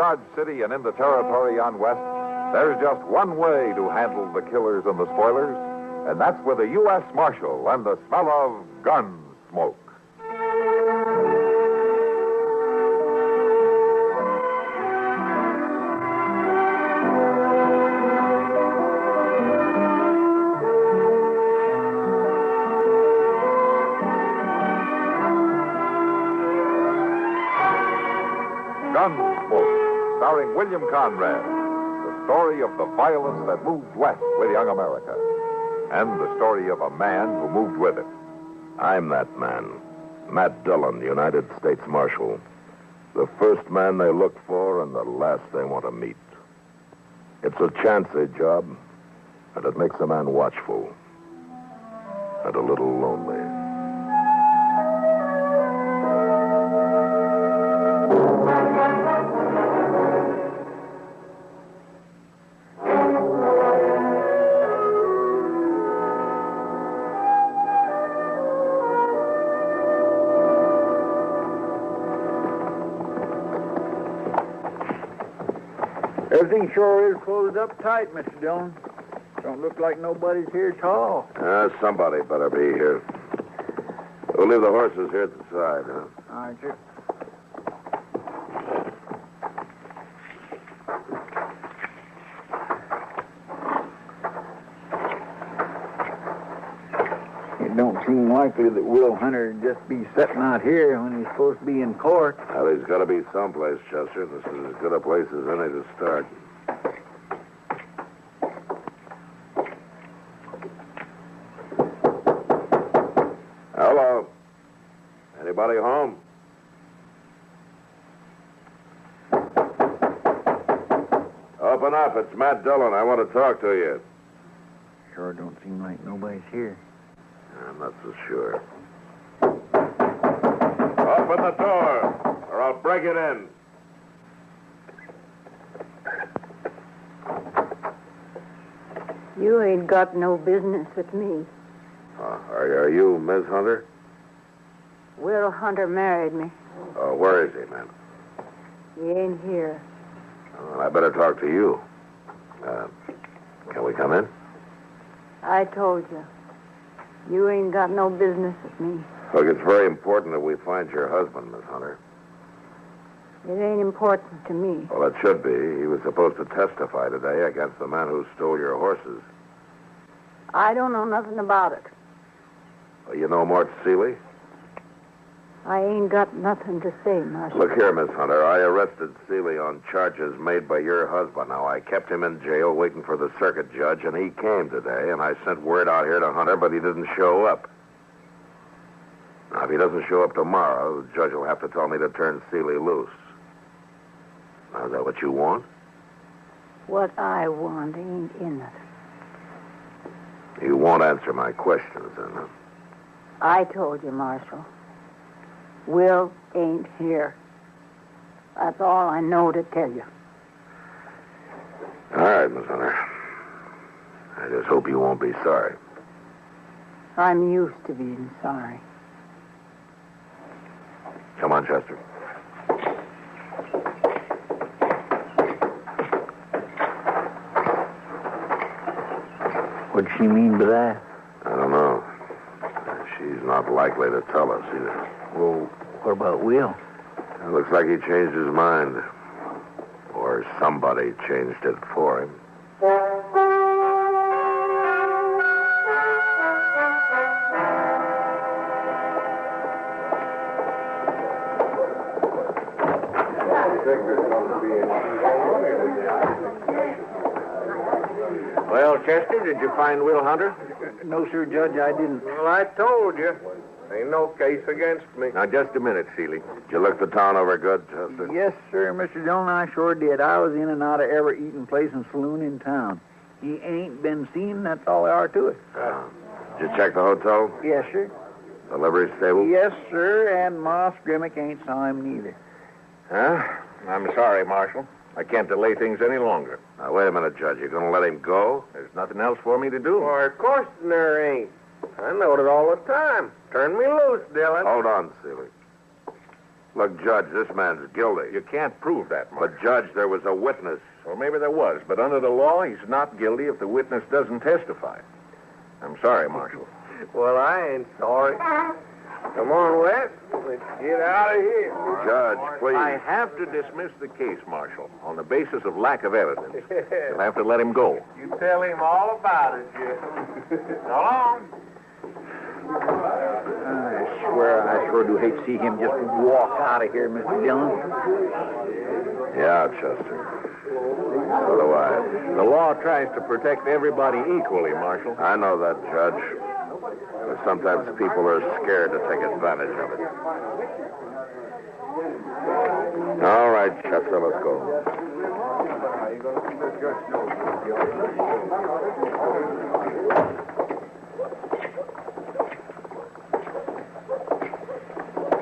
Dodge City and in the territory on west, there's just one way to handle the killers and the spoilers, and that's with a U.S. Marshal and the smell of Gunsmoke. Gunsmoke, starring William Conrad, the story of the violence that moved west with young America, and the story of a man who moved with it. I'm that man, Matt Dillon, United States Marshal. The first man they look for and the last they want to meet. It's a chancy job, and it makes a man watchful and a little lonely. Everything sure is closed up tight, Mr. Dillon. Don't look like nobody's here at all. Somebody better be here. We'll leave the horses here at the side, huh? All right, sir. It don't seem likely that Will Hunter would just be sitting out here when he's supposed to be in court. Well, he's got to be someplace, Chester. This is as good a place as any to start. Hello? Anybody home? Open up. It's Matt Dillon. I want to talk to you. Sure don't seem like nobody's here. I'm not so sure. Open the door, or I'll break it in. You ain't got no business with me. Are you Miss Hunter? Will Hunter married me. Where is he, ma'am? He ain't here. Well, I better talk to you. Can we come in? I told you. You ain't got no business with me. Look, it's very important that we find your husband, Miss Hunter. It ain't important to me. Well, it should be. He was supposed to testify today against the man who stole your horses. I don't know nothing about it. You know Mort Seeley? I ain't got nothing to say, Marshal. Look here, Miss Hunter. I arrested Seeley on charges made by your husband. Now, I kept him in jail waiting for the circuit judge, and he came today, and I sent word out here to Hunter, but he didn't show up. Now, if he doesn't show up tomorrow, the judge will have to tell me to turn Seeley loose. Now, is that what you want? What I want ain't in it. You won't answer my questions, then, huh? I told you, Marshal. Will ain't here. That's all I know to tell you. All right, Miss Hunter. I just hope you won't be sorry. I'm used to being sorry. Come on, Chester. What'd she mean by that? I don't know. She's not likely to tell us either. Well, what about Will? It looks like he changed his mind. Or somebody changed it for him. Well, Chester, did you find Will Hunter? No, sir, Judge, I didn't. Well, I told you. Ain't no case against me. Now, just a minute, Seeley. Did you look the town over good, Chester? Yes, sir, Mr. Dillon, I sure did. I was in and out of every eating place and saloon in town. He ain't been seen, that's all there are to it. Did you check the hotel? Yes, sir. The livery stable? Yes, sir, and Moss Grimmick ain't saw him neither. Huh? I'm sorry, Marshal. I can't delay things any longer. Now, wait a minute, Judge. You gonna let him go? There's nothing else for me to do. Why, of course there ain't. I note it all the time. Turn me loose, Dillon. Hold on, Seeley. Look, Judge, this man's guilty. You can't prove that, Marshal. But, Judge, there was a witness. Well, maybe there was, but under the law, he's not guilty if the witness doesn't testify. I'm sorry, Marshal. Well, I ain't sorry. Come on, Wes. Let's get out of here. Judge, please. I have to dismiss the case, Marshal, on the basis of lack of evidence. You'll have to let him go. You tell him all about it, Jim. So long. I swear, I sure do hate to see him just walk out of here, Mr. Dillon. Yeah, Chester. So do I. The law tries to protect everybody equally, Marshal. I know that, Judge. But sometimes people are scared to take advantage of it. All right, Chester, let's go.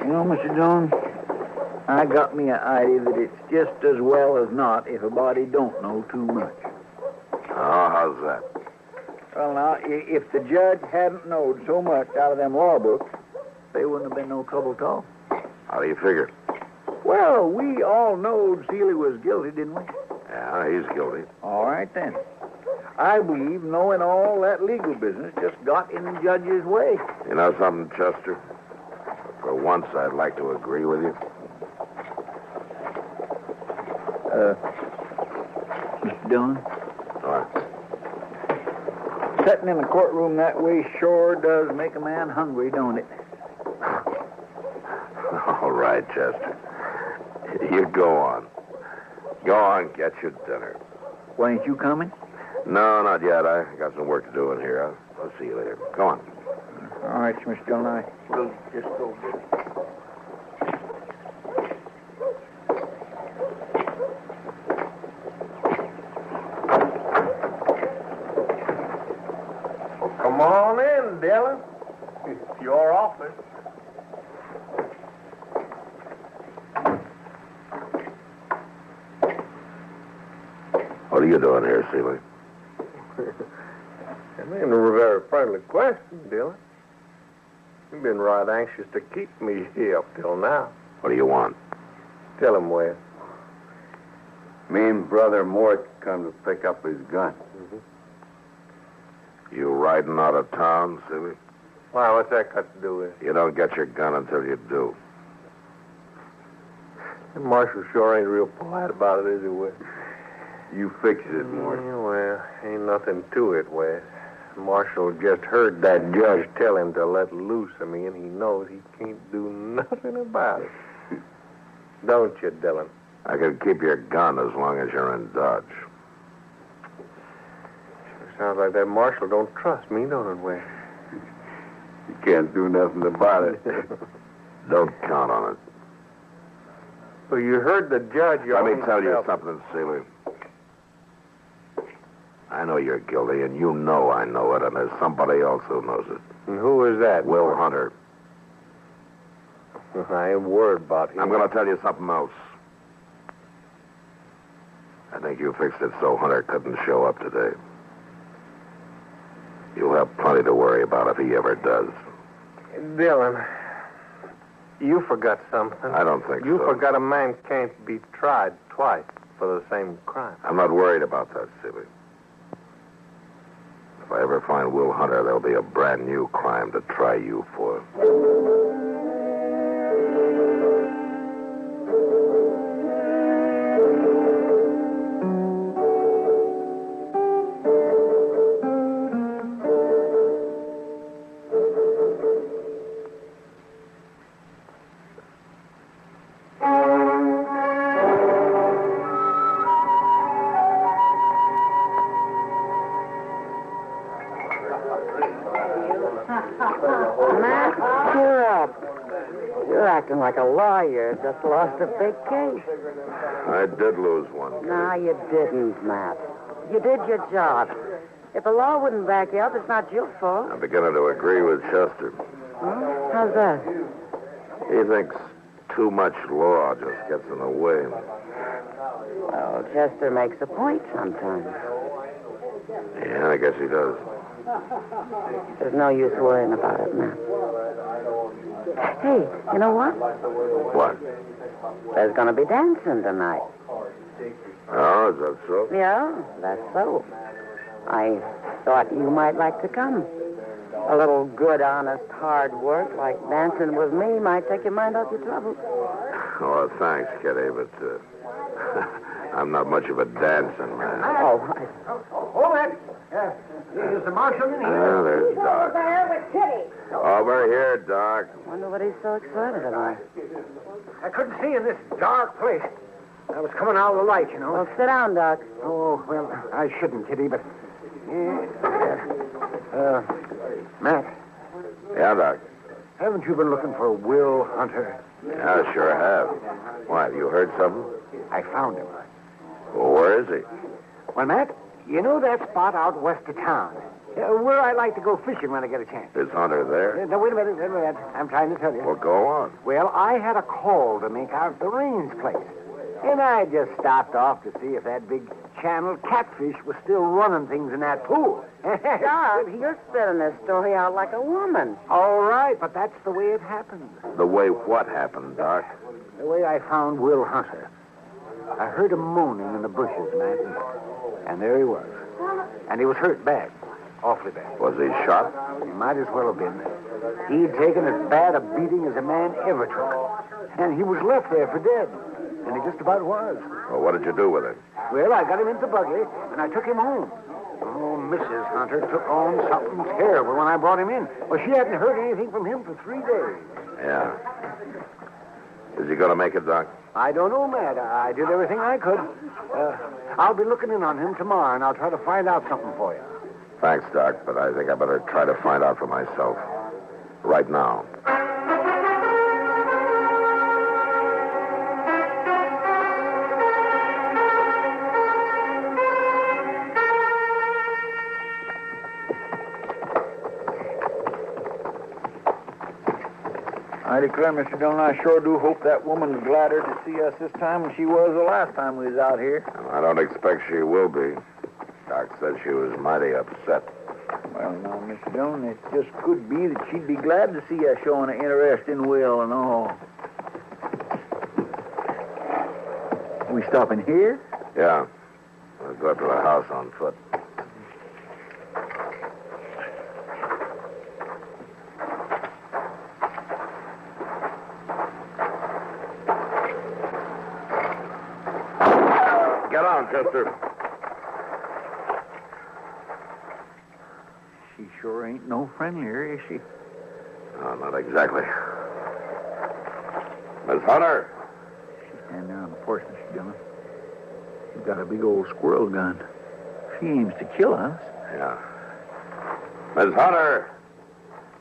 You know, Mr. Dillon, I got me an idea that it's just as well as not if a body don't know too much. Oh, how's that? Well, now, if the judge hadn't knowed so much out of them law books, there wouldn't have been no trouble at all. How do you figure? Well, we all knowed Seeley was guilty, didn't we? Yeah, he's guilty. All right, then. I believe knowing all that legal business just got in the judge's way. You know something, Chester? For once, I'd like to agree with you. Mr. Dillon? What? Sitting in the courtroom that way sure does make a man hungry, don't it? All right, Chester. You go on. Go on, get your dinner. Why ain't you coming? No, not yet. I got some work to do in here. I'll see you later. Go on. All right, Mr. Dillon, I will just go get it. Come on in, Dillon. It's your office. What are you doing here, Seeley? That ain't a very friendly question, Dillon. You've been right anxious to keep me here up till now. What do you want? Tell him, Wes. Me and Brother Mort come to pick up his gun. You riding out of town, Seeley? Why, what's that got to do with it? You don't get your gun until you do. The marshal sure ain't real polite about it, is he, Wes? You fix it, Mort. Well, ain't nothing to it, Wes. Marshal just heard that judge tell him to let loose of me, and he knows he can't do nothing about it. Don't you, Dillon? I can keep your gun as long as you're in Dodge. Sure sounds like that marshal don't trust me, don't it, Wes? You can't do nothing about it. Don't count on it. Well, you heard the judge. Let me tell you something, Seeley. I know you're guilty, and you know I know it, and there's somebody else who knows it. And who is that? Will Hunter. I ain't worried about him. I'm going to tell you something else. I think you fixed it so Hunter couldn't show up today. You'll have plenty to worry about if he ever does. Dillon, you forgot something. I don't think You so. forgot a man can't be tried twice for the same crime. I'm not worried about that, Seeley. If I ever find Will Hunter, there'll be a brand new crime to try you for. Matt, cheer up. You're acting like a lawyer. Just lost a big case. I did lose one. No, you didn't, Matt. You did your job. If the law wouldn't back you up, it's not your fault. I'm beginning to agree with Chester. Huh? How's that? He thinks too much law just gets in the way. Oh, Chester makes a point sometimes. Yeah, I guess he does. There's no use worrying about it, Matt. Hey, you know what? What? There's going to be dancing tonight. Oh, is that so? Yeah, that's so. I thought you might like to come. A little good, honest, hard work like dancing with me might take your mind off your troubles. Oh, thanks, Kitty, but I'm not much of a dancing man. Hold it. Is the marshal in here? Oh, there's Doc. There with Kitty. Over here, Doc. Wonder what he's so excited about. I couldn't see in this dark place. I was coming out of the light, you know. Well, sit down, Doc. Oh, well, I shouldn't, Kitty, but... Matt, Yeah, Doc. haven't you been looking for Will Hunter? Yeah, I sure have. Why, have you heard something? I found him. Well, where is he? Well, Matt, you know that spot out west of town? Where I like to go fishing when I get a chance. Is Hunter there? Now, wait a minute. I'm trying to tell you. Well, go on. Well, I had a call to make out at the Rains place. And I just stopped off to see if that big channel catfish was still running things in that pool. Doc, you're spelling this story out like a woman. All right, but that's the way it happened. The way what happened, Doc? The way I found Will Hunter. I heard him moaning in the bushes, Matt, and there he was. And he was hurt bad, awfully bad. Was he shot? He might as well have been. He'd taken as bad a beating as a man ever took. And he was left there for dead. And he just about was. Well, what did you do with him? Well, I got him into the buggy, and I took him home. Oh, Mrs. Hunter took on something terrible when I brought him in. Well, she hadn't heard anything from him for 3 days. Yeah. Is he going to make it, Doc? I don't know, Matt. I did everything I could. I'll be looking in on him tomorrow, and I'll try to find out something for you. Thanks, Doc, but I think I better try to find out for myself. Right now. I declare, Mr. Dillon, I sure do hope that woman's gladder to see us this time than she was the last time we was out here. I don't expect she will be. Doc said she was mighty upset. Well, now, Mr. Dillon, it just could be that she'd be glad to see us showing an interest in Will and all. We stopping here? Yeah. We'll go up to the house on foot. Get on, Chester. She sure ain't no friendlier, is she? No, not exactly. Miss Hunter. She's standing there on the porch, Mr. Dillon. She's got a big old squirrel gun. She aims to kill us. Yeah. Miss Hunter.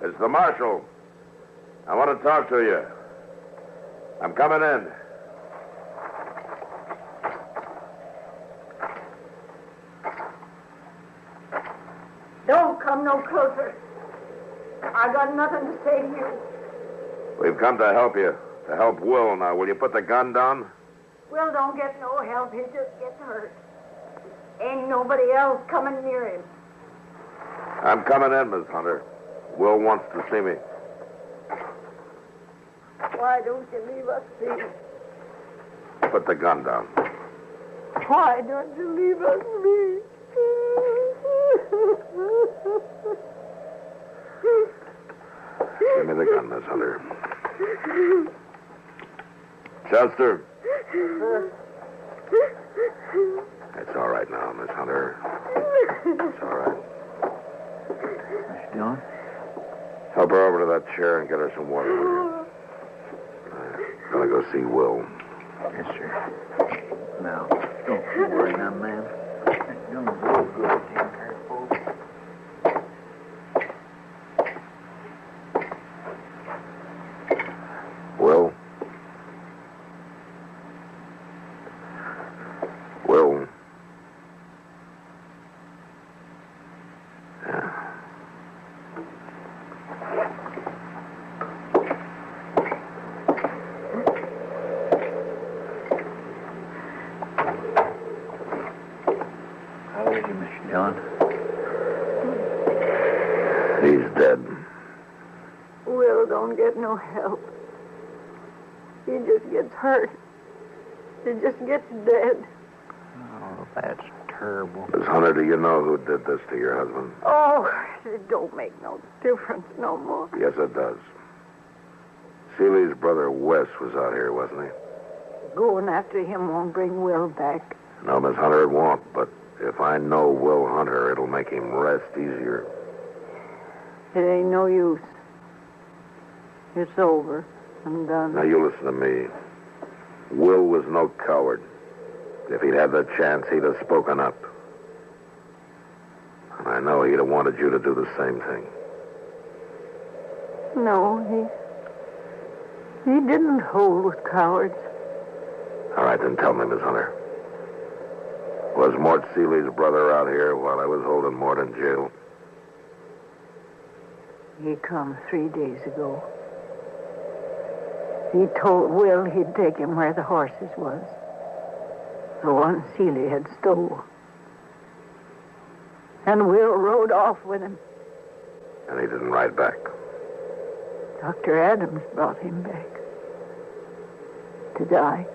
It's the marshal. I want to talk to you. I'm coming in. Don't come no closer. I got nothing to say to you. We've come to help you. To help Will now. Will you put the gun down? Will don't get no help. He just gets hurt. Ain't nobody else coming near him. I'm coming in, Miss Hunter. Will wants to see me. Why don't you leave us be? Put the gun down. Why don't you leave us be? Give me the gun, Miss Hunter. Chester. It's all right now, Miss Hunter. It's all right. Mr. Dillon? Help her over to that chair and get her some water, will you? I'm gonna go see Will. Yes, sir. Now, don't you worry now, ma'am. Don't go good taking care of folks. Will? Will? Yeah. How is he, Mr. Dillon? He's dead. Will don't get no help. He just gets hurt. He just gets dead. Oh, that's terrible. Miss Hunter, do you know who did this to your husband? Oh, it don't make no difference no more. Yes, it does. Seeley's brother Wes was out here, wasn't he? Going after him won't bring Will back. No, Miss Hunter, it won't. But if I know Will Hunter, it'll make him rest easier. It ain't no use. It's over. I'm done. Now, you listen to me. Will was no coward. If he'd had the chance, he'd have spoken up. And I know he'd have wanted you to do the same thing. No, he didn't hold with cowards. All right, then tell me, Miss Hunter. Was Mort Seeley's brother out here while I was holding Mort in jail? He come 3 days ago. He told Will he'd take him where the horses was. The one Seeley had stole. And Will rode off with him. And he didn't ride back. Dr. Adams brought him back. To die.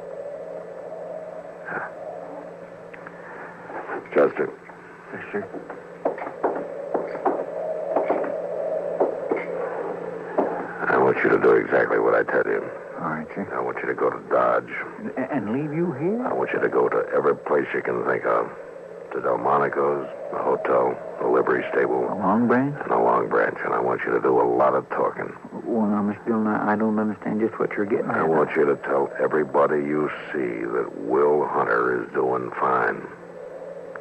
Chester. Yes, sir. I want you to do exactly what I tell you. All right, sir. I want you to go to Dodge. And leave you here? I want you to go to every place you can think of. To Delmonico's, the hotel, the livery stable. A Long Branch? And a Long Branch. And I want you to do a lot of talking. Well, now, Mr. Dillon, I don't understand just what you're getting at. I want you to tell everybody you see that Will Hunter is doing fine.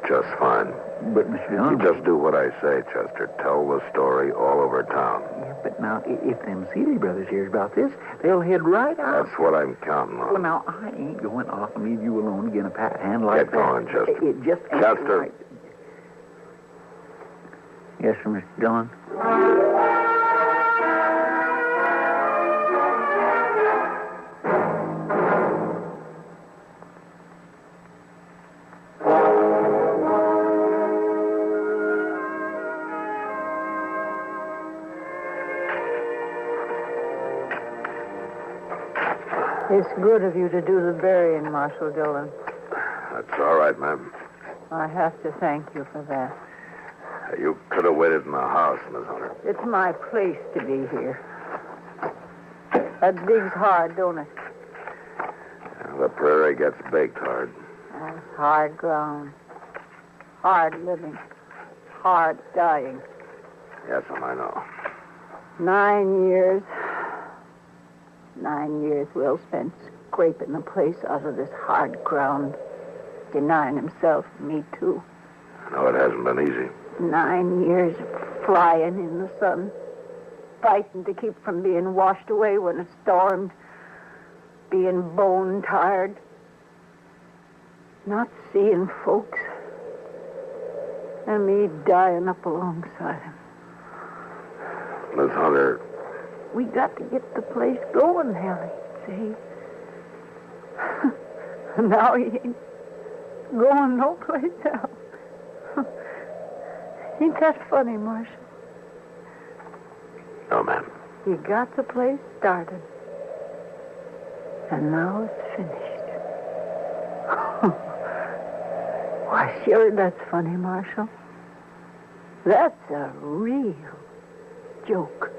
Just fine. But, Mr. Dillon... You just do what I say, Chester. Tell the story all over town. Yeah, but now, if them Seeley brothers hear about this, they'll head right out. That's what I'm counting on. Well, now, I ain't going off and leave you alone again a pat hand like Get that. going, Chester. It just ain't Chester. right. Yes, sir, Mr. Dillon. It's good of you to do the burying, Marshal Dillon. That's all right, ma'am. I have to thank you for that. You could have waited in the house, Miss Hunter. It's my place to be here. That digs hard, don't it? The prairie gets baked hard. Hard ground. Hard living. Hard dying. Yes, ma'am, I know. 9 years. 9 years Will spent scraping the place out of this hard ground. Denying himself, me too. No, it hasn't been easy. 9 years of flying in the sun. Fighting to keep from being washed away when it stormed. Being bone tired. Not seeing folks. And me dying up alongside him. Miss Hunter, We got to get the place going, Harry, see? Now he ain't going no place else. Ain't that funny, Marshal? no, ma'am. He got the place started. And now it's finished. Why, sure, that's funny, Marshal. That's a real joke.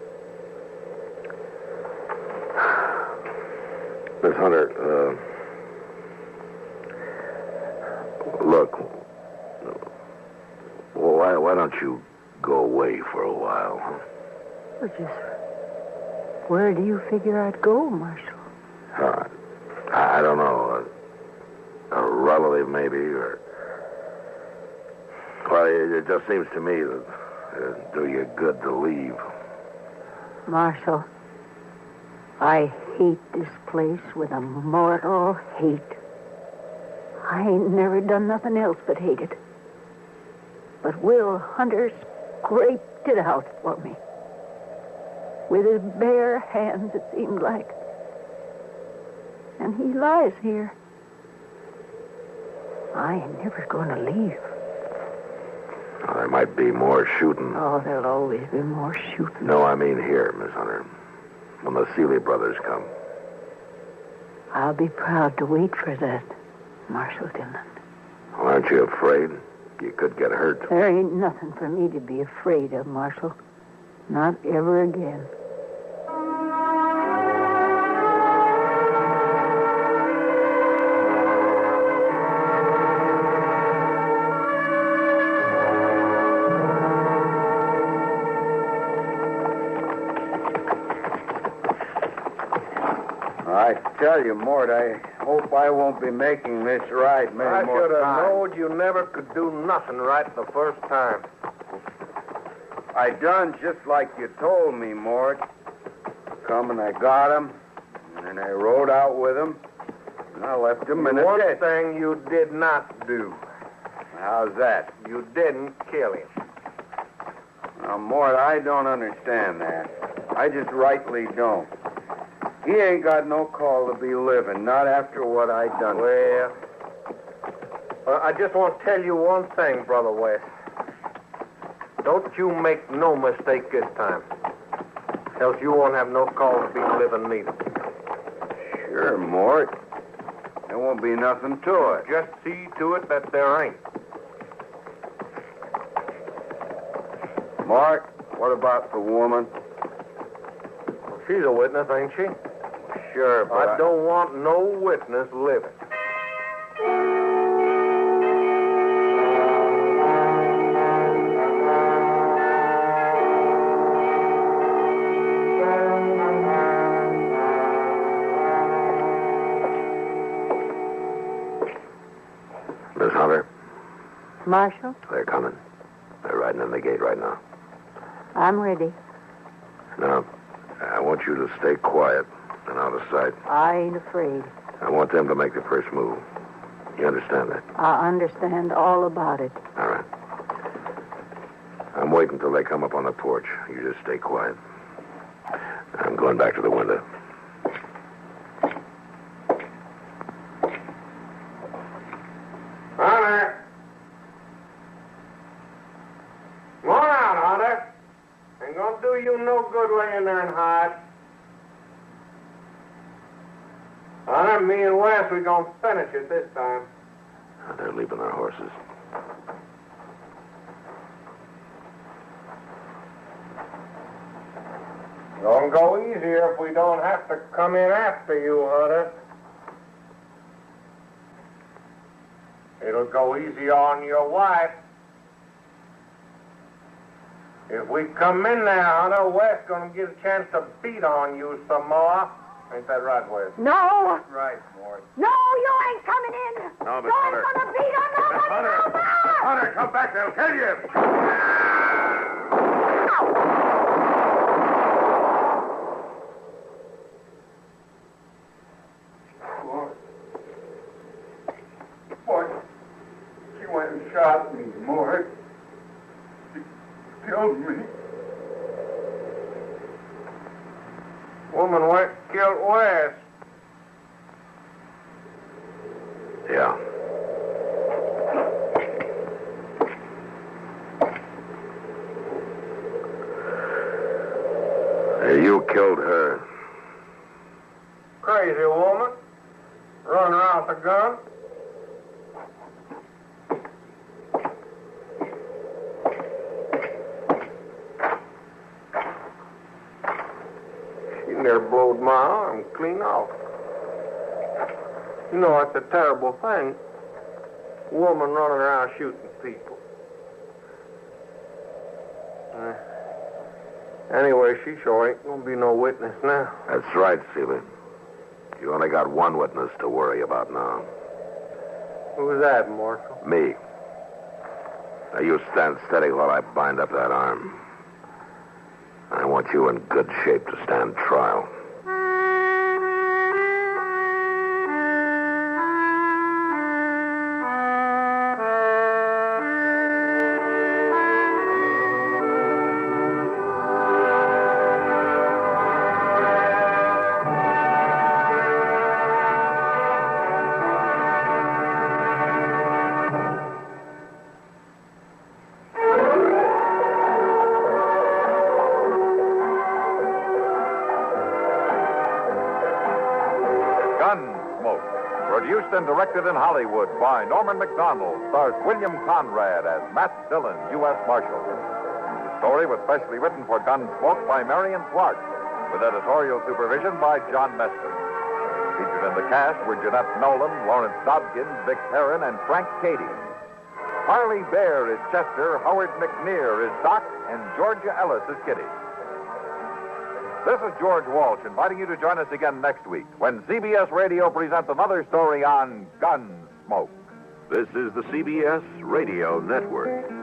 Miss Hunter, look, why don't you go away for a while? Huh? Well, just where do you figure I'd go, Marshal? I don't know. A relative, maybe, or... Well, it just seems to me that it'd do you good to leave. Marshal, I hate this place with a mortal hate. I ain't never done nothing else but hate it. But Will Hunter scraped it out for me. With his bare hands, it seemed like. And he lies here. I ain't never going to leave. Well, there might be more shooting. Oh, there'll always be more shooting. No, I mean here, Miss Hunter. When the Seeley brothers come. I'll be proud to wait for that, Marshal Dillon. Well, aren't you afraid? You could get hurt. There ain't nothing for me to be afraid of, Marshal. Not ever again. I tell you, Mort, I hope I won't be making this ride many I more should have times. known you never could do nothing right the first time. I done just like you told me, Mort. Come and I got him, and then I rode out with him, and I left him in a One ditch. thing you did not do. How's that? You didn't kill him. Now, Mort, I don't understand that. I just rightly don't. He ain't got no call to be living, not after what I done. Well, I just want to tell you one thing, Brother West. Don't you make no mistake this time. Else you won't have no call to be living neither. Sure, Mort. There won't be nothing to it. Just see to it that there ain't. Mort, what about the woman? Well, she's a witness, ain't she? Sure, but I don't want no witness living. Miss Hunter, Marshal, they're coming. They're riding in the gate right now. I'm ready. Now, I want you to stay quiet and out of sight. I ain't afraid. I want them to make the first move. You understand that? I understand all about it. All right. I'm waiting till they come up on the porch. You just stay quiet. I'm going back to the window. Hunter! Come on out, Hunter. Ain't gonna do you no good laying there and hide. Hunter, me and Wes, we gonna finish it this time. They're leaving their horses. Gonna go easier if we don't have to come in after you, Hunter. It'll go easy on your wife. If we come in there, Hunter, Wes gonna get a chance to beat on you some more. Ain't that right, Wes? No! Right, Mort. No, you ain't coming in! No, Miss you Hunter. ain't gonna beat on nobody! Hunter! no more! Hunter, come back, they'll kill you! Mort, she went and shot me, Mort. She killed me. Woman went and killed Wes. Yeah. You killed her. Crazy woman. Running around with a gun. She near blowed my arm clean off. You know, it's a terrible thing. Woman running around shooting people. Anyway, she sure ain't gonna be no witness now. That's right, Seeley. You only got one witness to worry about now. Who's that, Marshal? Me. Now, you stand steady while I bind up that arm. I want you in good shape to stand trial. Produced and directed in Hollywood by Norman Macdonald, stars William Conrad as Matt Dillon, U.S. Marshal. The story was specially written for Gunsmoke by Marion Clark, with editorial supervision by John Meston. Featured in the cast were Jeanette Nolan, Lawrence Dobkins, Vic Perrin, and Frank Cady. Harley Bear is Chester, Howard McNear is Doc, and Georgia Ellis is Kitty. This is George Walsh inviting you to join us again next week when CBS Radio presents another story on Gunsmoke. This is the CBS Radio Network.